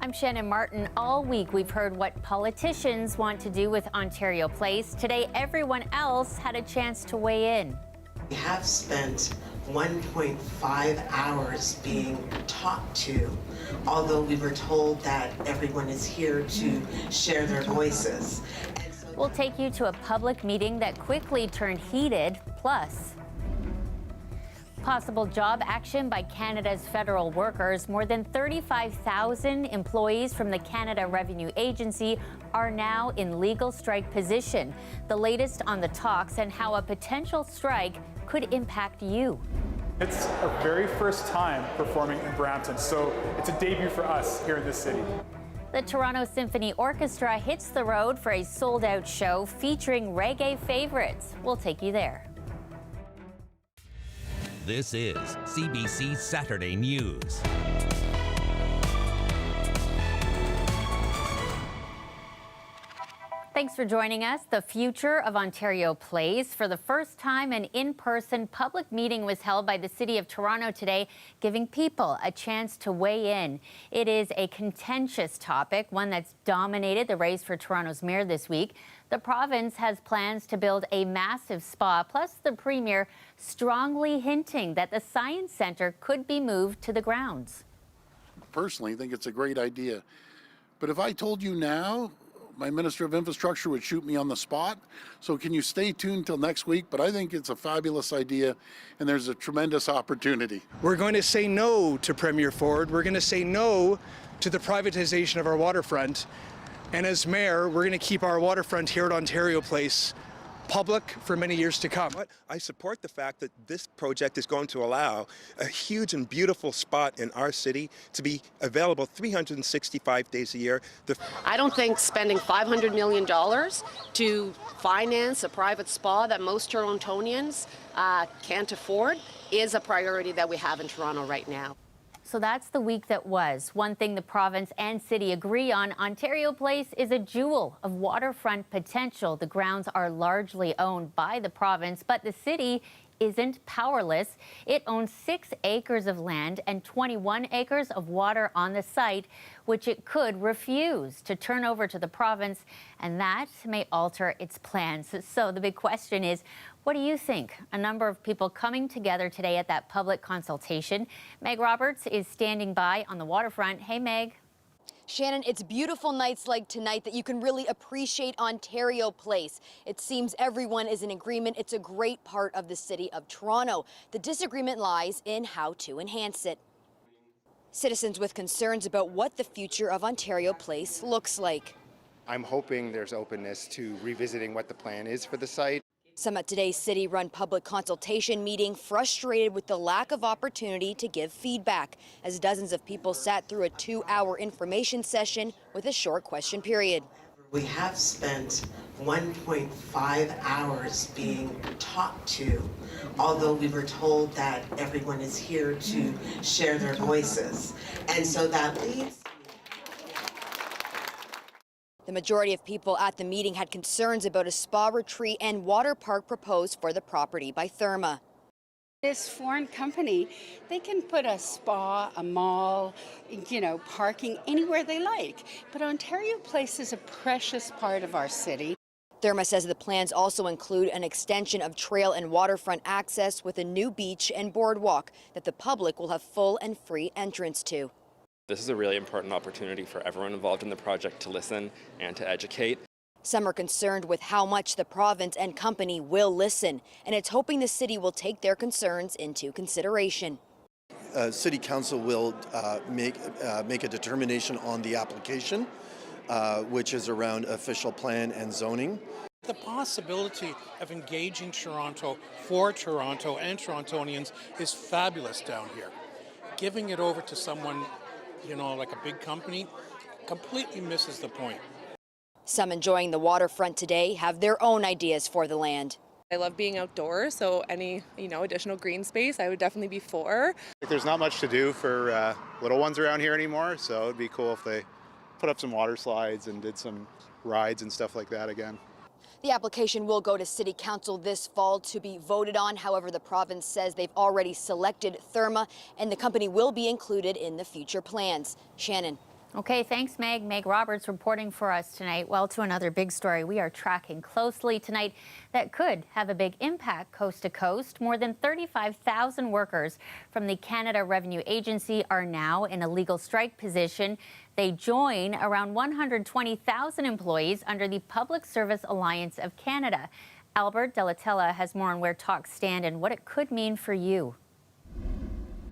I'm Shannon Martin. All week we've heard what politicians want to do with Ontario Place. Today, everyone else had a chance to weigh in. We have spent 1.5 hours being talked to, although we were told that everyone is here to share their voices. We'll take you to a public meeting that quickly turned heated, plus possible job action by Canada's federal workers. More than 35,000 employees from the Canada Revenue Agency are now in legal strike position. The latest on the talks and how a potential strike could impact you. It's our very first time performing in Brampton, so it's a debut for us here in this city. The Toronto Symphony Orchestra hits the road for a sold-out show featuring reggae favorites. We'll take you there. This is CBC Saturday News. Thanks for joining us. The future of Ontario Place. For the first time, an in-person public meeting was held by the City of Toronto today, giving people a chance to weigh in. It is a contentious topic, one that's dominated the race for Toronto's mayor this week. The province has plans to build a massive spa, plus the Premier strongly hinting that the Science Centre could be moved to the grounds. Personally, I think it's a great idea. But if I told you now, my Minister of Infrastructure would shoot me on the spot. So can you stay tuned till next week? But I think it's a fabulous idea, and there's a tremendous opportunity. We're going to say no to Premier Ford. We're going to say no to the privatization of our waterfront. And as mayor, we're going to keep our waterfront here at Ontario Place public for many years to come. I support the fact that this project is going to allow a huge and beautiful spot in our city to be available 365 days a year. I don't think spending $500 million to finance a private spa that most Torontonians can't afford is a priority that we have in Toronto right now. So that's the week that was. One thing the province and city agree on, Ontario Place is a jewel of waterfront potential. The grounds are largely owned by the province, but the city isn't powerless. It owns 6 acres of land and 21 acres of water on the site, which it could refuse to turn over to the province, and that may alter its plans. So the big question is, what do you think? A number of people coming together today at that public consultation. Meg Roberts is standing by on the waterfront. Hey, Meg. Shannon, it's beautiful nights like tonight that you can really appreciate Ontario Place. It seems everyone is in agreement. It's a great part of the city of Toronto. The disagreement lies in how to enhance it. Citizens with concerns about what the future of Ontario Place looks like. I'm hoping there's openness to revisiting what the plan is for the site. Some at today's city-run public consultation meeting frustrated with the lack of opportunity to give feedback, as dozens of people sat through a 2-hour information session with a short question period. We have spent 1.5 hours being talked to, although we were told that everyone is here to share their voices. And so that leaves... The majority of people at the meeting had concerns about a spa retreat and water park proposed for the property by Therma. This foreign company, they can put a spa, a mall, parking anywhere they like. But Ontario Place is a precious part of our city. Therma says the plans also include an extension of trail and waterfront access with a new beach and boardwalk that the public will have full and free entrance to. This is a really important opportunity for everyone involved in the project to listen and to educate. Some are concerned with how much the province and company will listen, and it's hoping the city will take their concerns into consideration. City Council will make a determination on the application, which is around official plan and zoning. The possibility of engaging Toronto for Toronto and Torontonians is fabulous down here. Giving it over to someone like a big company, completely misses the point. Some enjoying the waterfront today have their own ideas for the land. I love being outdoors, so any, additional green space I would definitely be for. There's not much to do for little ones around here anymore, so it'd be cool if they put up some water slides and did some rides and stuff like that again. The application will go to City Council this fall to be voted on. However, the province says they've already selected Therma, and the company will be included in the future plans. Shannon. Okay, thanks, Meg. Meg Roberts reporting for us tonight. Well, to another big story we are tracking closely tonight that could have a big impact coast to coast. More than 35,000 workers from the Canada Revenue Agency are now in a legal strike position. They join around 120,000 employees under the Public Service Alliance of Canada. Albert Delatella has more on where talks stand and what it could mean for you.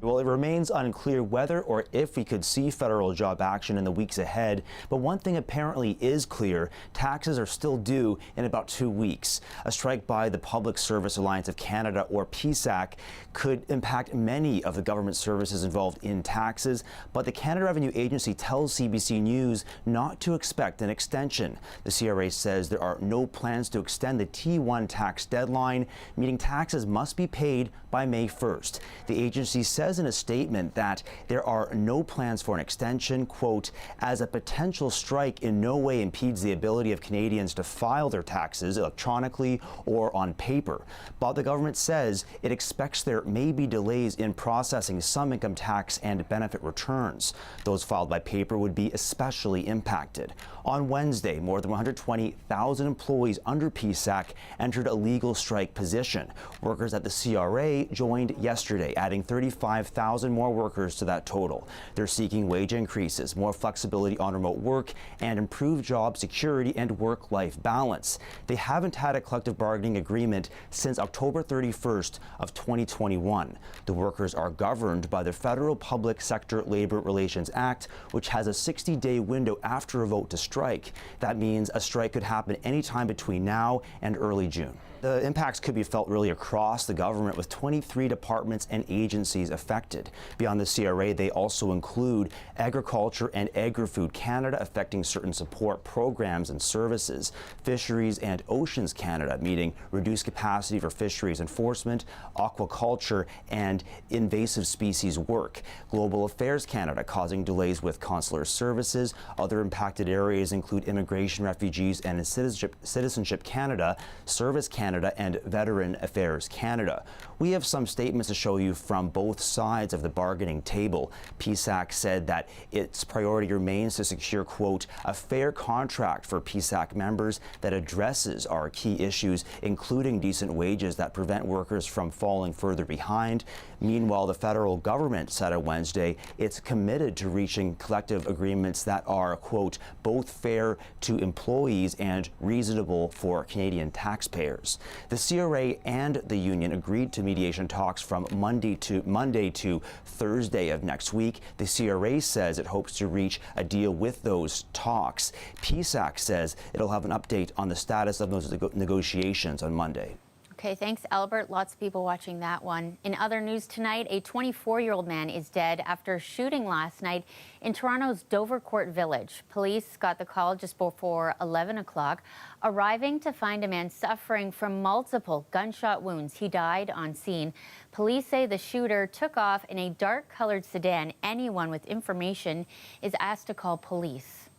Well, it remains unclear whether or if we could see federal job action in the weeks ahead. But one thing apparently is clear: taxes are still due in about 2 weeks. A strike by the Public Service Alliance of Canada, or PSAC, could impact many of the government services involved in taxes. But the Canada Revenue Agency tells CBC News not to expect an extension. The CRA says there are no plans to extend the T1 tax deadline, meaning taxes must be paid by May 1st. The agency says in a statement that there are no plans for an extension, quote, as a potential strike in no way impedes the ability of Canadians to file their taxes electronically or on paper. But the government says it expects there may be delays in processing some income tax and benefit returns. Those filed by paper would be especially impacted. On Wednesday, more than 120,000 employees under PSAC entered a legal strike position. Workers at the CRA joined yesterday, adding 35,000 more workers to that total. They're seeking wage increases, more flexibility on remote work, and improved job security and work-life balance. They haven't had a collective bargaining agreement since October 31st of 2021. The workers are governed by the Federal Public Sector Labor Relations Act, which has a 60-day window after a vote to strike. That means a strike could happen anytime between now and early June. The impacts could be felt really across the government, with 23 departments and agencies affected. Beyond the CRA, they also include Agriculture and Agri-Food Canada, affecting certain support programs and services, Fisheries and Oceans Canada, meaning reduced capacity for fisheries enforcement, aquaculture, and invasive species work, Global Affairs Canada, causing delays with consular services. Other impacted areas include Immigration, Refugees, and Citizenship Canada, Service Canada, and Veteran Affairs Canada. We have some statements to show you from both sides of the bargaining table. PSAC said that its priority remains to secure, quote, a fair contract for PSAC members that addresses our key issues, including decent wages that prevent workers from falling further behind. Meanwhile, the federal government said on Wednesday it's committed to reaching collective agreements that are, quote, both fair to employees and reasonable for Canadian taxpayers. The CRA and the union agreed to mediation talks from Monday to Thursday of next week. The CRA says it hopes to reach a deal with those talks. PSAC says it'll have an update on the status of those negotiations on Monday. Okay, thanks, Albert. Lots of people watching that one. In other news tonight, a 24-year-old man is dead after a shooting last night in Toronto's Dovercourt Village. Police got the call just before 11 o'clock, arriving to find a man suffering from multiple gunshot wounds. He died on scene. Police say the shooter took off in a dark-colored sedan. Anyone with information is asked to call police.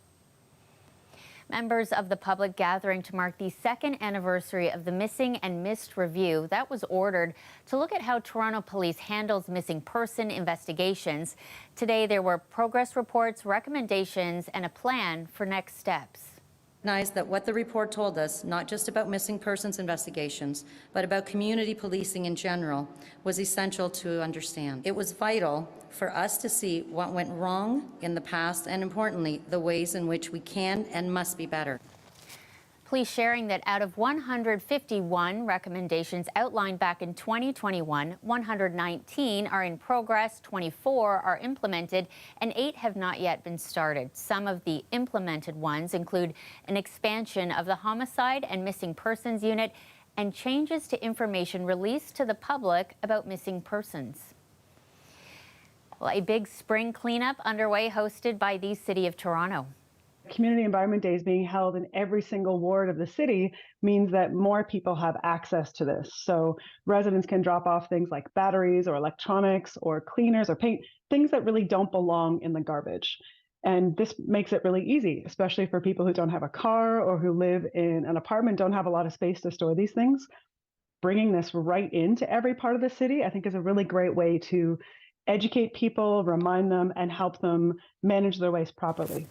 Members of the public gathering to mark the second anniversary of the Missing and Missed Review. That was ordered to look at how Toronto Police handles missing person investigations. Today, there were progress reports, recommendations, and a plan for next steps. That what the report told us, not just about missing persons investigations, but about community policing in general, was essential to understand. It was vital for us to see what went wrong in the past and, importantly, the ways in which we can and must be better. Police sharing that out of 151 recommendations outlined back in 2021, 119 are in progress, 24 are implemented, and 8 have not yet been started. Some of the implemented ones include an expansion of the Homicide and Missing Persons Unit and changes to information released to the public about missing persons. Well, a big spring cleanup underway, hosted by the City of Toronto. Community Environment Days being held in every single ward of the city means that more people have access to this. So residents can drop off things like batteries or electronics or cleaners or paint, things that really don't belong in the garbage. And this makes it really easy, especially for people who don't have a car or who live in an apartment, don't have a lot of space to store these things. Bringing this right into every part of the city, I think, is a really great way to educate people, remind them, and help them manage their waste properly.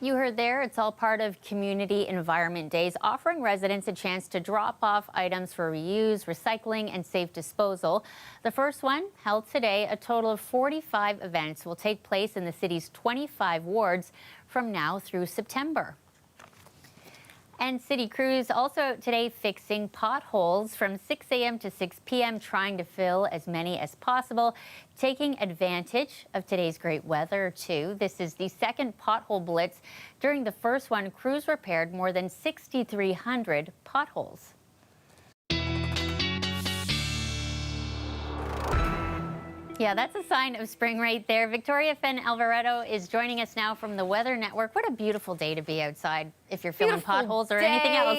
You heard there, it's all part of Community Environment Days, offering residents a chance to drop off items for reuse, recycling, and safe disposal. The first one, held today, a total of 45 events will take place in the city's 25 wards from now through September. And city crews also out today fixing potholes from 6 a.m. to 6 p.m., trying to fill as many as possible, taking advantage of today's great weather, too. This is the second pothole blitz. During the first one, crews repaired more than 6,300 potholes. Yeah, that's a sign of spring right there. Victoria Fenn Alvaretto is joining us now from the Weather Network. What a beautiful day to be outside if you're filling potholes or anything else.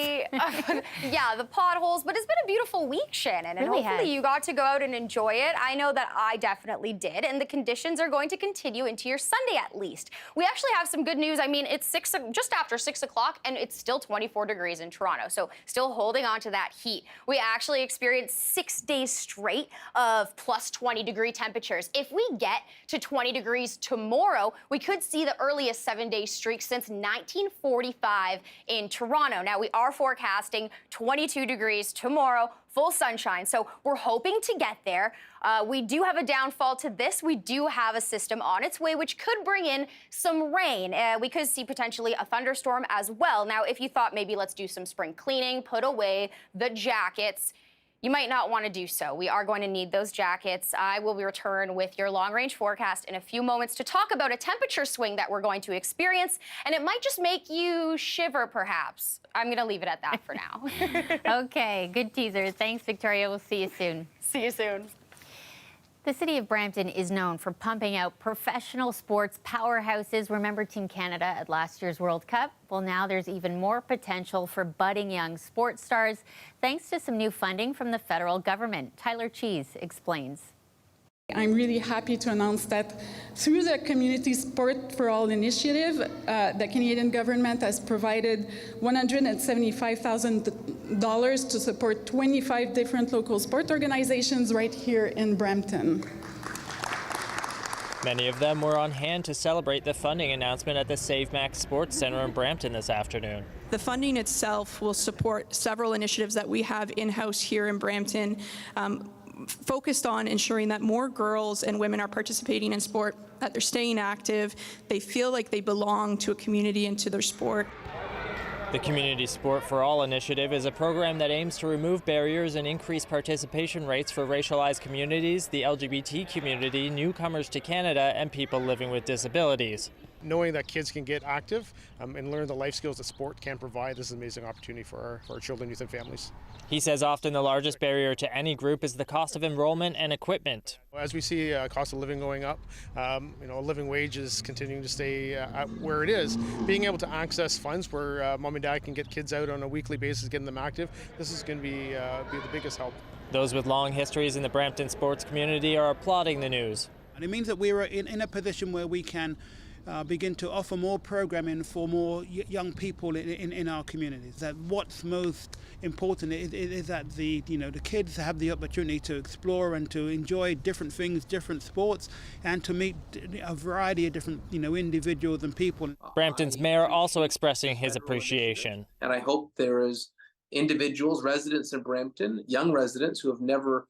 Yeah, the potholes, but it's been a beautiful week, Shannon, and hopefully you got to go out and enjoy it. I know that I definitely did, and the conditions are going to continue into your Sunday at least. We actually have some good news. I mean, it's just after 6 o'clock, and it's still 24 degrees in Toronto, so still holding on to that heat. We actually experienced 6 days straight of plus 20-degree temperatures. If we get to 20 degrees tomorrow, we could see the earliest 7-day streak since 1945 in Toronto. Now, we are forecasting 22 degrees tomorrow, full sunshine, so we're hoping to get there. We do have a downfall to this. We do have a system on its way, which could bring in some rain. We could see potentially a thunderstorm as well. Now, if you thought maybe let's do some spring cleaning, put away the jackets, you might not want to do so. We are going to need those jackets. I will return with your long-range forecast in a few moments to talk about a temperature swing that we're going to experience, and it might just make you shiver, perhaps. I'm going to leave it at that for now. Okay, good teaser. Thanks, Victoria. We'll see you soon. See you soon. The city of Brampton is known for pumping out professional sports powerhouses. Remember Team Canada at last year's World Cup? Well, now there's even more potential for budding young sports stars, thanks to some new funding from the federal government. Tyler Cheese explains. I'm really happy to announce that through the Community Sport for All initiative, the Canadian government has provided $175,000 to support 25 different local sport organizations right here in Brampton. Many of them were on hand to celebrate the funding announcement at the Save Max Sports Center in Brampton this afternoon. The funding itself will support several initiatives that we have in-house here in Brampton, focused on ensuring that more girls and women are participating in sport, that they're staying active, they feel like they belong to a community and to their sport. The Community Sport for All initiative is a program that aims to remove barriers and increase participation rates for racialized communities, the LGBT community, newcomers to Canada, and people living with disabilities. Knowing that kids can get active and learn the life skills that sport can provide, this is an amazing opportunity for our children, youth, and families. He says often the largest barrier to any group is the cost of enrollment and equipment. As we see cost of living going up, living wage is continuing to stay at where it is. Being able to access funds where mom and dad can get kids out on a weekly basis, getting them active, this is going to be the biggest help. Those with long histories in the Brampton sports community are applauding the news. And it means that we are in a position where we can begin to offer more programming for more young people in our communities. That what's most important is that the kids have the opportunity to explore and to enjoy different things, different sports, and to meet a variety of different individuals and people. Brampton's mayor also expressing his appreciation. And I hope there is individuals, residents in Brampton, young residents who have never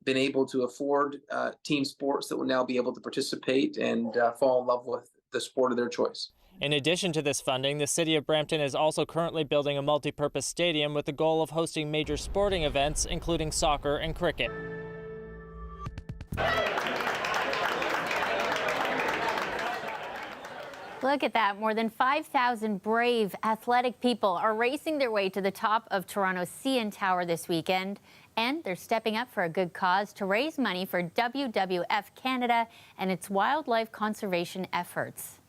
been able to afford team sports that will now be able to participate and fall in love with the sport of their choice. In addition to this funding, the City of Brampton is also currently building a multi-purpose stadium with the goal of hosting major sporting events, including soccer and cricket. Look at that. More than 5,000 brave, athletic people are racing their way to the top of Toronto's CN Tower this weekend. And they're stepping up for a good cause to raise money for WWF Canada and its wildlife conservation efforts.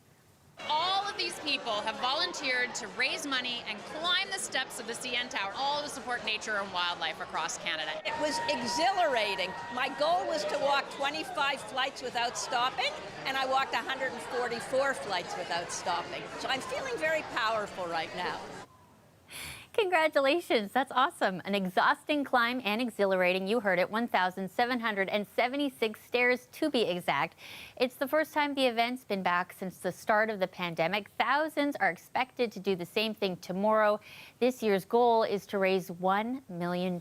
All of these people have volunteered to raise money and climb the steps of the CN Tower, all to support nature and wildlife across Canada. It was exhilarating. My goal was to walk 25 flights without stopping, and I walked 144 flights without stopping. So I'm feeling very powerful right now. Congratulations, that's awesome. An exhausting climb and exhilarating, you heard it, 1,776 stairs to be exact. It's the first time the event's been back since the start of the pandemic. Thousands are expected to do the same thing tomorrow. This year's goal is to raise $1 million.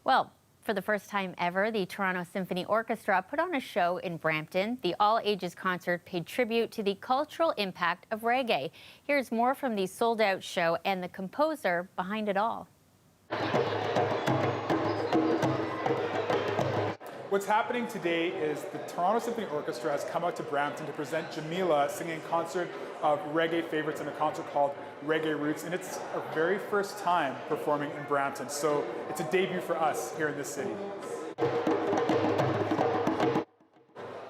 Well, for the first time ever, the Toronto Symphony Orchestra put on a show in Brampton. The all-ages concert paid tribute to the cultural impact of reggae. Here's more from the sold-out show and the composer behind it all. What's happening today is the Toronto Symphony Orchestra has come out to Brampton to present Jamila singing a concert of reggae favorites in a concert called Reggae Roots, and it's our very first time performing in Brampton, so it's a debut for us here in this city.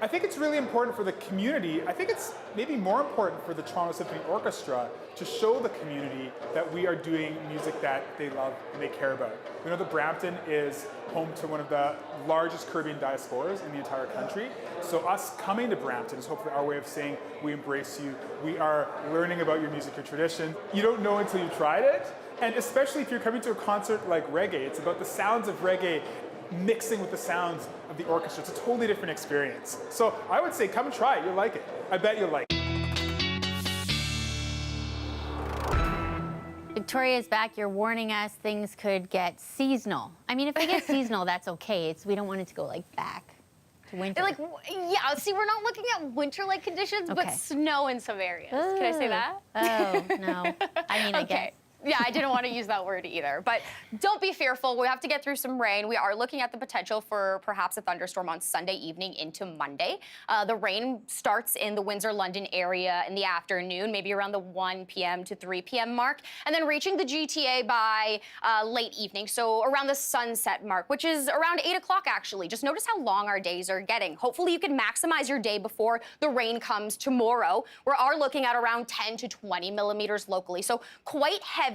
I think it's really important for the community. I think it's maybe more important for the Toronto Symphony Orchestra to show the community that we are doing music that they love and they care about. We know that Brampton is home to one of the largest Caribbean diasporas in the entire country. So us coming to Brampton is hopefully our way of saying we embrace you. We are learning about your music, your tradition. You don't know until you've tried it. And especially if you're coming to a concert like reggae, it's about the sounds of reggae mixing with the sounds of the orchestra. It's a totally different experience. So I would say come and try it, you'll like it. I bet you'll like it. Victoria's back. You're warning us things could get seasonal. I mean, if they get seasonal, that's okay. We don't want it to go like back to winter. Yeah, see, we're not looking at winter-like conditions, but snow in some areas. Can I say that? Oh, no. I mean, I guess. Yeah, I didn't want to use that word either. But don't be fearful. We have to get through some rain. We are looking at the potential for perhaps a thunderstorm on Sunday evening into Monday. The rain starts in the Windsor-London area in the afternoon, maybe around the 1 p.m. to 3 p.m. mark, and then reaching the GTA by late evening, so around the sunset mark, which is around 8 o'clock, actually. Just notice how long our days are getting. Hopefully you can maximize your day before the rain comes tomorrow. We are looking at around 10 to 20 millimeters locally, so quite heavy.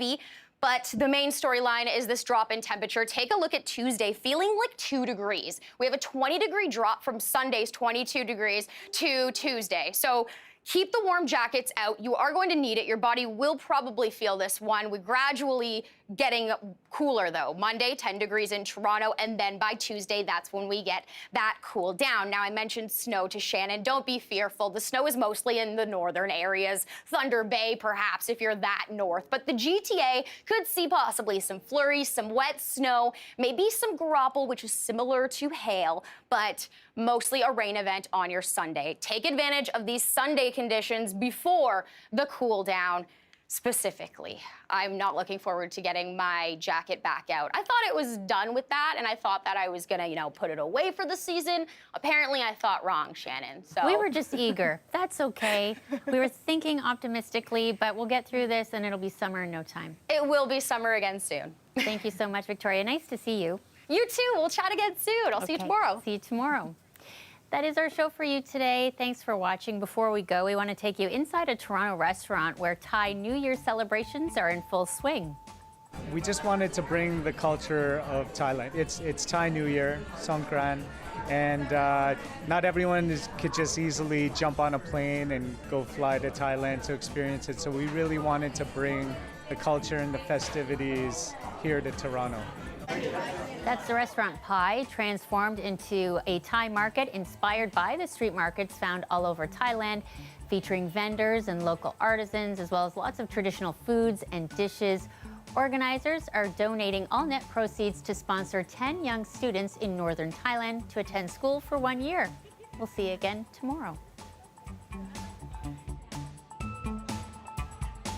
But the main storyline is this drop in temperature. Take a look at Tuesday, feeling like 2 degrees. We have a 20-degree drop from Sunday's 22 degrees to Tuesday. So keep the warm jackets out. You are going to need it. Your body will probably feel this one. We're gradually getting cooler, though. Monday, 10 degrees in Toronto, and then by Tuesday, that's when we get that cool down. Now, I mentioned snow to Shannon. Don't be fearful. The snow is mostly in the northern areas, Thunder Bay, perhaps, if you're that north. But the GTA could see possibly some flurries, some wet snow, maybe some grapple, which is similar to hail, but mostly a rain event on your Sunday. Take advantage of these Sunday conditions before the cool down. Specifically, I'm not looking forward to getting my jacket back out. I thought it was done with that, and I thought that I was gonna, put it away for the season. Apparently, I thought wrong, Shannon. So we were just eager. That's okay. We were thinking optimistically, but we'll get through this, and it'll be summer in no time. It will be summer again soon. Thank you so much, Victoria. Nice to see you. You too. We'll chat again soon. I'll see you tomorrow. See you tomorrow. That is our show for you today. Thanks for watching. Before we go, we want to take you inside a Toronto restaurant where Thai New Year celebrations are in full swing. We just wanted to bring the culture of Thailand. It's Thai New Year, Songkran, and not everyone could just easily jump on a plane and go fly to Thailand to experience it. So we really wanted to bring the culture and the festivities here to Toronto. That's the restaurant Pai, transformed into a Thai market inspired by the street markets found all over Thailand, featuring vendors and local artisans, as well as lots of traditional foods and dishes. Organizers are donating all net proceeds to sponsor 10 young students in northern Thailand to attend school for 1 year. We'll see you again tomorrow.